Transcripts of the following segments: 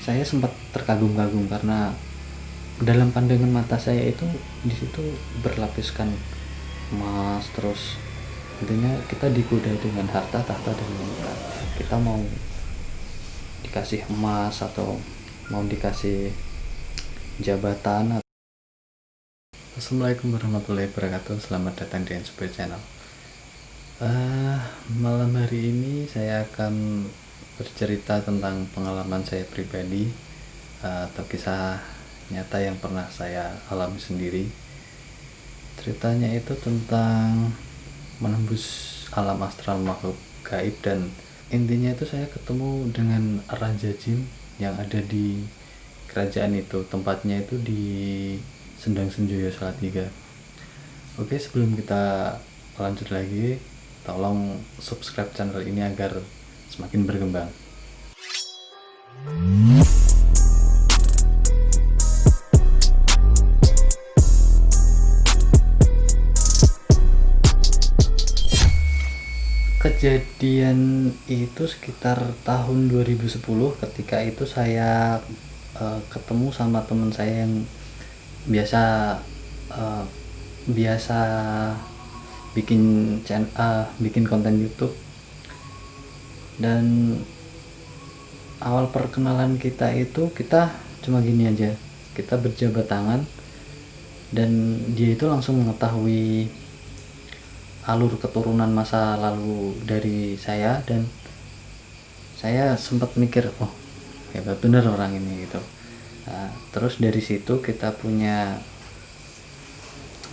saya sempat terkagum-kagum karena dalam pandangan mata saya itu di situ berlapiskan emas. Terus intinya kita digoda dengan harta, tahta, dan wanita. Kita mau dikasih emas atau mau dikasih jabatan. Assalamualaikum warahmatullahi wabarakatuh. Selamat datang di sebuah channel. Malam hari ini saya akan bercerita tentang pengalaman saya pribadi atau kisah nyata yang pernah saya alami sendiri. Ceritanya itu tentang menembus alam astral makhluk gaib, dan intinya itu saya ketemu dengan Raja Jin yang ada di kerajaan itu. Tempatnya itu di Sendang Senjoyo Salatiga. Oke, sebelum kita lanjut lagi, tolong subscribe channel ini agar semakin berkembang. Kejadian itu sekitar tahun 2010. Ketika itu saya ketemu sama teman saya yang biasa biasa bikin konten YouTube. Dan awal perkenalan kita itu kita cuma gini aja, kita berjabat tangan, dan dia itu langsung mengetahui alur keturunan masa lalu dari saya. Dan saya sempat mikir, oh hebat bener orang ini gitu. Terus dari situ kita punya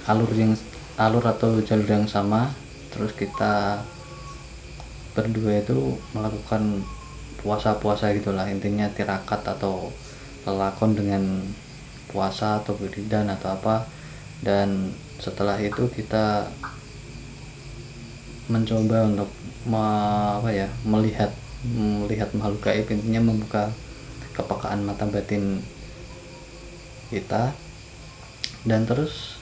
alur atau jalur yang sama. Terus kita berdua itu melakukan puasa gitulah, intinya tirakat atau lelakon dengan puasa atau wiridan atau apa. Dan setelah itu kita mencoba untuk melihat makhluk gaib, intinya membuka kepekaan mata batin kita. Dan terus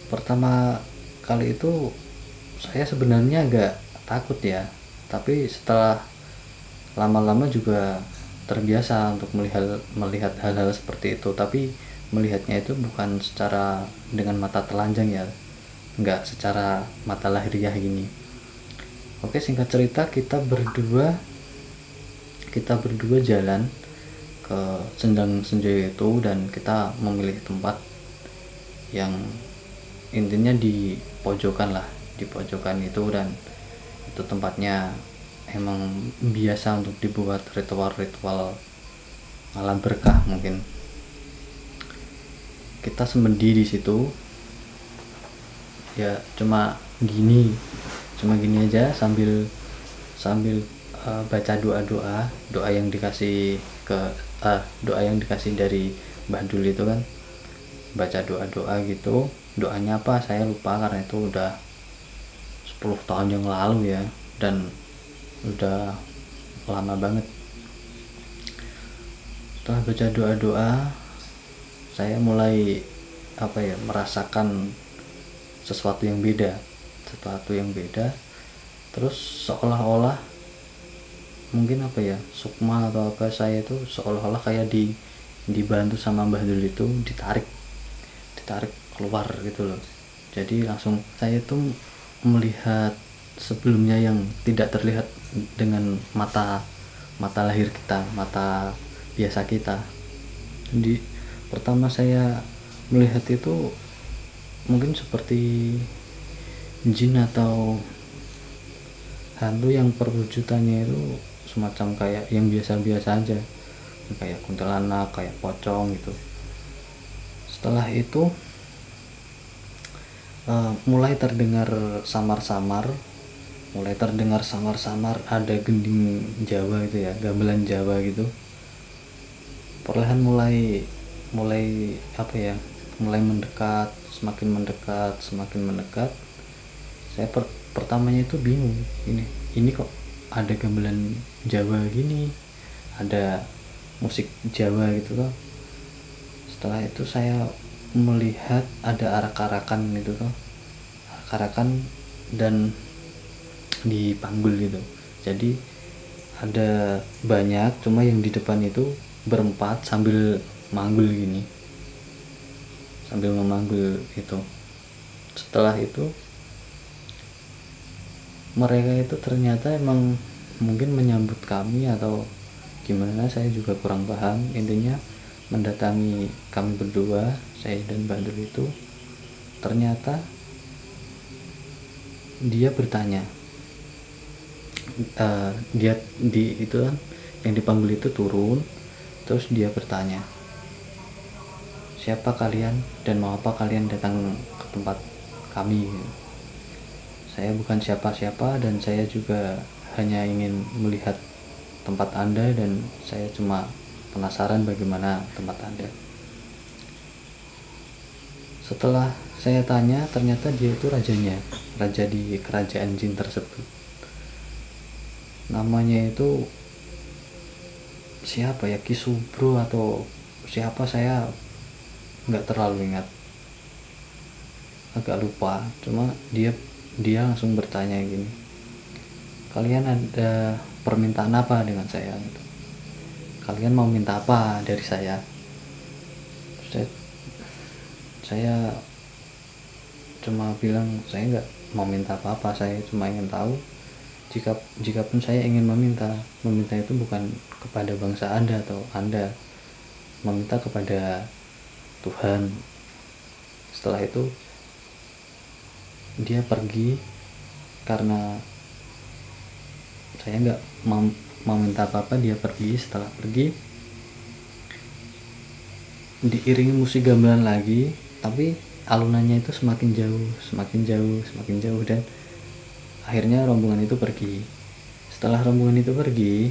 pertama kali itu saya sebenarnya agak takut ya, tapi setelah lama-lama juga terbiasa untuk melihat hal-hal seperti itu. Tapi melihatnya itu bukan secara dengan mata telanjang ya, nggak secara mata lahiriah gini. Oke, singkat cerita, kita berdua jalan ke Sendang Senjoyo itu, dan kita memilih tempat yang intinya di pojokan itu. Dan itu tempatnya emang biasa untuk dibuat ritual alam berkah. Mungkin kita semedi di situ ya, cuma gini aja sambil baca doa yang dikasih dari Mbah Dul itu kan. Baca doa gitu. Doanya apa saya lupa karena itu udah 10 tahun yang lalu ya, dan udah lama banget. Setelah baca doa saya mulai merasakan sesuatu yang beda. Terus seolah-olah mungkin sukma atau apa, saya itu seolah-olah kayak dibantu sama Mbah Dul itu, ditarik keluar gitu loh. Jadi langsung saya tuh melihat sebelumnya yang tidak terlihat dengan mata lahir kita, mata biasa kita. Jadi pertama saya melihat itu mungkin seperti jin atau hantu yang perwujudannya itu semacam kayak yang biasa-biasa aja, kayak kuntilanak, kayak pocong gitu. Setelah itu mulai terdengar samar-samar ada gending Jawa itu ya, gamelan Jawa gitu. Perlahan mulai mendekat, semakin mendekat. Saya pertamanya itu bingung, ini kok ada gamelan Jawa gini, ada musik Jawa gitu loh. Setelah itu saya melihat ada arak-arakan gitu loh, dan dipanggul gitu. Jadi ada banyak, cuma yang di depan itu berempat sambil manggul gini, sambil memanggul itu. Setelah itu mereka itu ternyata emang mungkin menyambut kami atau gimana, saya juga kurang paham. Intinya mendatangi kami berdua, saya dan Bandul itu. Ternyata dia bertanya, dia di itu kan yang dipanggil itu turun, terus dia bertanya, siapa kalian dan mau apa kalian datang ke tempat kami. Saya bukan siapa-siapa dan saya juga hanya ingin melihat tempat Anda dan saya cuma penasaran bagaimana tempat Anda. Setelah saya tanya, ternyata dia itu rajanya, raja di kerajaan jin tersebut. Namanya itu siapa ya, Kisubro atau siapa, saya nggak terlalu ingat, agak lupa. Cuma dia langsung bertanya gini, kalian ada permintaan apa dengan saya gitu. Kalian mau minta apa dari saya? Saya cuma bilang saya nggak mau minta apa-apa, saya cuma ingin tahu jika pun saya ingin meminta itu bukan kepada bangsa Anda atau Anda, meminta kepada Tuhan. Setelah itu dia pergi karena saya nggak mau minta apa-apa. Dia pergi. Setelah pergi diiringi musik gamelan lagi, tapi alunannya itu semakin jauh dan akhirnya rombongan itu pergi. Setelah rombongan itu pergi,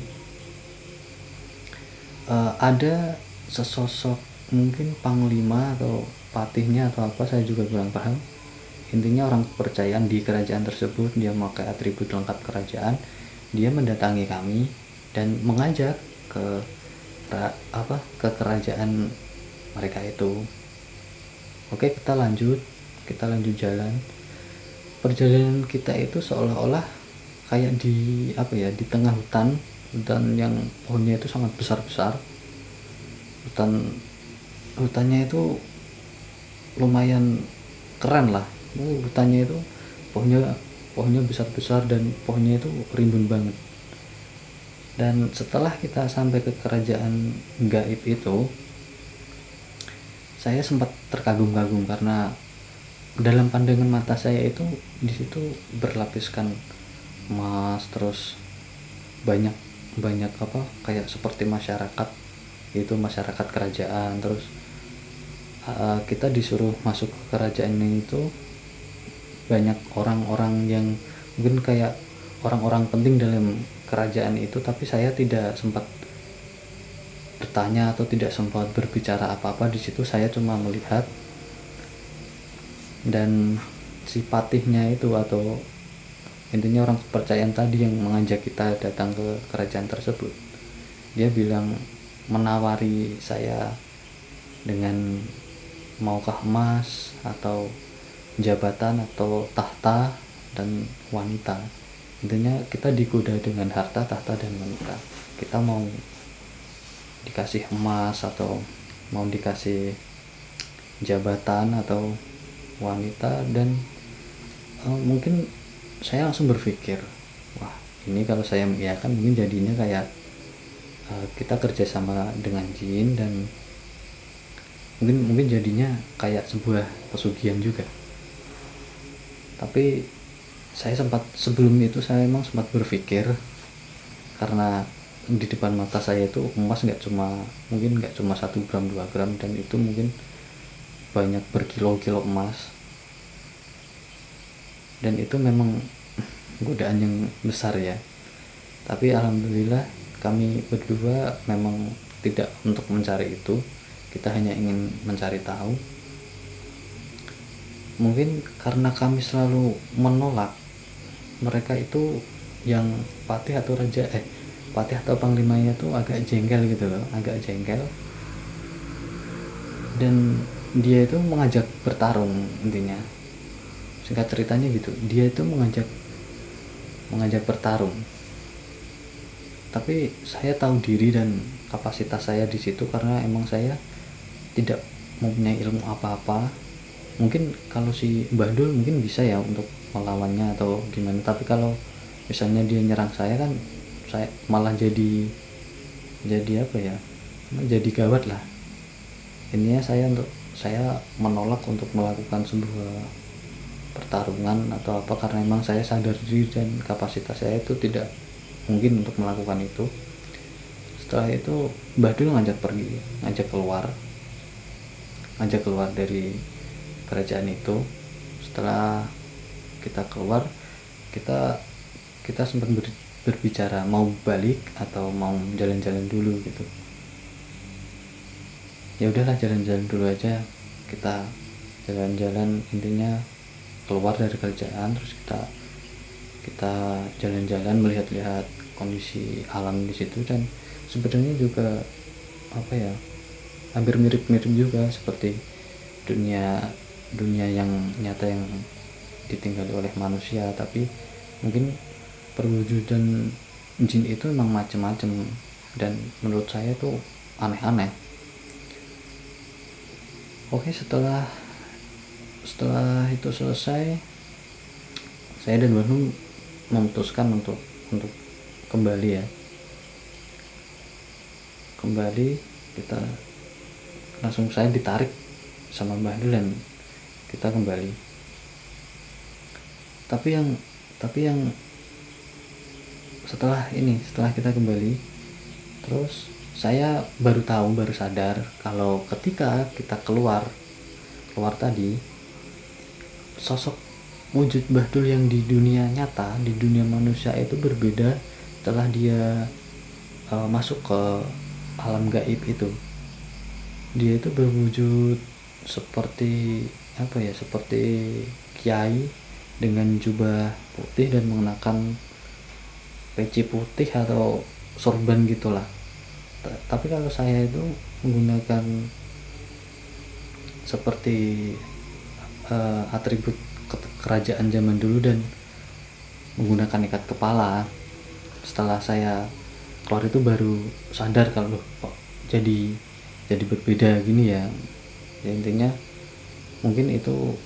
ada sesosok mungkin panglima atau patihnya atau apa, saya juga kurang paham. Intinya orang kepercayaan di kerajaan tersebut, dia memakai atribut lengkap kerajaan. Dia mendatangi kami dan mengajak ke kerajaan mereka itu. Oke, kita lanjut jalan. Perjalanan kita itu seolah-olah kayak di di tengah hutan yang pohonnya itu sangat besar-besar. Hutannya itu lumayan keren lah. Hutannya itu pohonnya besar-besar dan pohonnya itu rimbun banget. Dan setelah kita sampai ke kerajaan gaib itu, saya sempat terkagum-kagum karena dalam pandangan mata saya itu di situ berlapiskan emas, terus banyak kayak seperti masyarakat, itu masyarakat kerajaan. Terus kita disuruh masuk ke kerajaan itu, banyak orang-orang yang mungkin kayak orang-orang penting dalam kerajaan itu, tapi saya tidak sempat bertanya atau tidak sempat berbicara apa-apa di situ. Saya cuma melihat, dan si patihnya itu atau intinya orang kepercayaan tadi yang mengajak kita datang ke kerajaan tersebut, dia bilang, menawari saya dengan maukah emas atau jabatan atau tahta dan wanita. Intinya kita digoda dengan harta, tahta, dan wanita. Kita mau dikasih emas atau mau dikasih jabatan atau wanita. Dan mungkin saya langsung berpikir, wah ini kalau saya mengiyakan mungkin jadinya kayak kita kerjasama dengan jin, dan mungkin jadinya kayak sebuah pesugihan juga. Tapi sebelum itu saya emang sempat berpikir, karena di depan mata saya itu emas nggak cuma 1 gram 2 gram, dan itu mungkin banyak berkilo-kilo emas, dan itu memang godaan yang besar ya. Tapi alhamdulillah kami berdua memang tidak untuk mencari itu, kita hanya ingin mencari tahu. Mungkin karena kami selalu menolak mereka itu, yang patih atau panglimanya itu agak jengkel gitu loh, dan dia itu mengajak bertarung. Intinya singkat ceritanya gitu, dia itu mengajak bertarung. tapi saya tahu diri dan kapasitas saya di situ karena emang saya tidak mempunyai ilmu apa-apa. Mungkin kalau si Mbah Dul mungkin bisa ya untuk melawannya atau gimana, tapi kalau misalnya dia nyerang saya kan saya malah jadi apa ya, jadi gawat lah. Intinya saya menolak untuk melakukan sebuah pertarungan atau apa karena emang saya sadar diri dan kapasitas saya itu tidak mungkin untuk melakukan itu. Setelah itu Mbah Dul ngajak keluar dari kerajaan itu. Setelah kita keluar, kita sempat berbicara mau balik atau mau jalan-jalan dulu gitu. Ya udahlah, jalan-jalan dulu aja, kita jalan-jalan, intinya keluar dari kerajaan, terus kita jalan-jalan melihat-lihat kondisi alam di situ. Dan sebenarnya juga apa ya, hampir mirip-mirip juga seperti dunia yang nyata yang ditinggali oleh manusia, tapi mungkin perwujudan jin itu memang macam-macam dan menurut saya tuh aneh-aneh. Oke, setelah itu selesai, saya dan Bandung memutuskan untuk kembali ya. Kita langsung, saya ditarik sama Mbah Dul dan kita kembali. Tapi yang setelah kita kembali, terus saya baru sadar kalau ketika kita keluar tadi, sosok wujud Mbah Dul yang di dunia nyata, di dunia manusia itu berbeda setelah dia masuk ke alam gaib itu. Dia itu berwujud seperti apa ya, seperti kiai dengan jubah putih dan mengenakan peci putih atau sorban gitulah. Tapi kalau saya itu menggunakan seperti atribut kerajaan zaman dulu dan menggunakan ikat kepala. Setelah saya keluar itu baru sadar kalau kok jadi berbeda gini ya. Intinya mungkin itu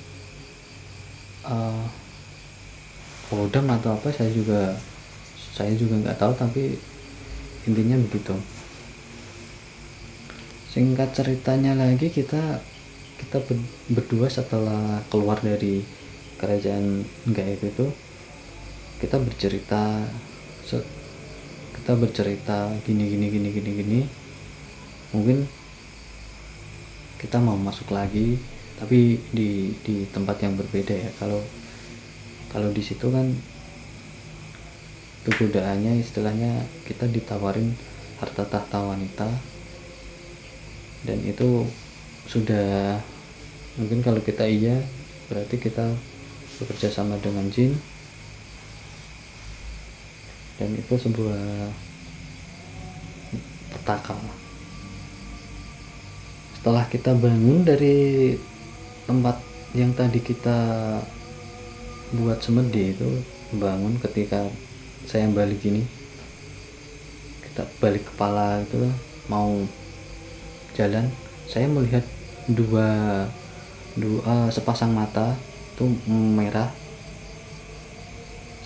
kodam atau apa, saya juga nggak tahu, tapi intinya begitu. Singkat ceritanya lagi, kita berdua setelah keluar dari kerajaan gaib itu, kita bercerita gini. Mungkin kita mau masuk lagi tapi di tempat yang berbeda ya. Kalau di situ kan kegodaannya, istilahnya kita ditawarin harta tahta wanita, dan itu sudah mungkin kalau kita iya berarti kita bekerja sama dengan jin, dan itu sebuah petaka. Setelah kita bangun dari tempat yang tadi kita buat semedi itu, bangun ketika saya balik gini, kita balik kepala itu mau jalan, saya melihat dua sepasang mata itu merah.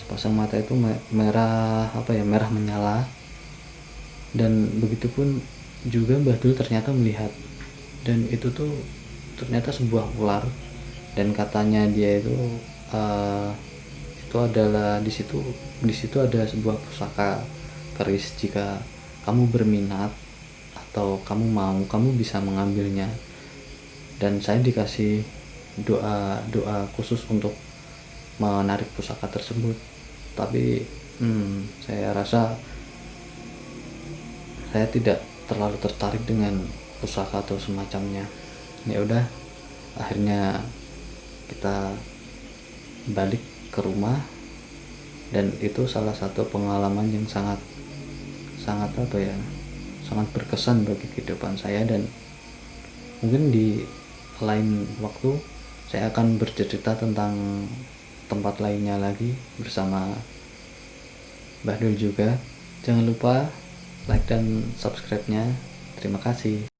Sepasang mata itu merah merah menyala, dan begitupun juga Mbah Dul ternyata melihat, dan itu tuh ternyata sebuah ular, dan katanya dia itu adalah di situ ada sebuah pusaka keris. Jika kamu berminat atau kamu mau, kamu bisa mengambilnya. Dan saya dikasih doa khusus untuk menarik pusaka tersebut. Tapi saya rasa saya tidak terlalu tertarik dengan pusaka atau semacamnya. Ya udah, akhirnya kita balik ke rumah, dan itu salah satu pengalaman yang sangat sangat berkesan bagi kehidupan saya. Dan mungkin di lain waktu saya akan bercerita tentang tempat lainnya lagi bersama Mbah Dul juga. Jangan lupa like dan subscribe-nya. Terima kasih.